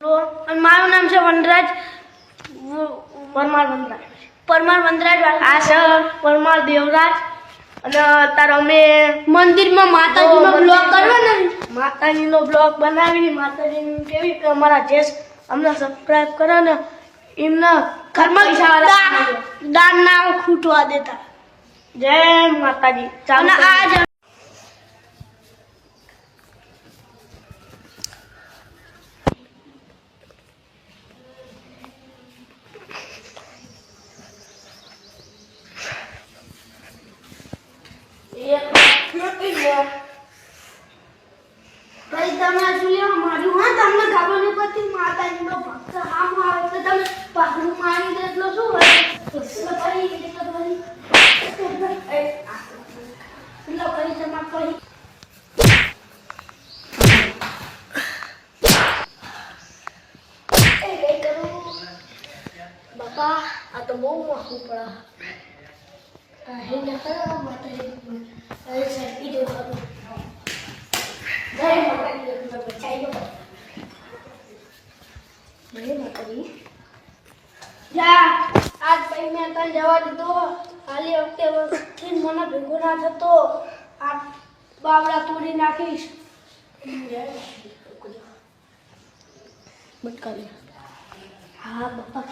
અને મારું નામ છે વનરાજ પરમાર વનરાજ આ છે પરમાર દેવરાજ અને તારો અમે મંદિરમાં માતાજીનો બ્લોગ કરવાનો માતાજીનો બ્લોગ બનાવી માતાજીની કેવી કે અમારા જે અમને સબસ્ક્રાઇબ કરો ને એમને ઘરમાં દાન ના ખૂટવા દેતા જય માતાજી અને આજ બાપા આ તો બહુ મોટું પડે આજ ભાઈ મેં તને જવા દીધો હાલી વખતે મને ભેગો ના થતો આ બાવડા તોડી નાખીશ બંધ કરી હા બાપા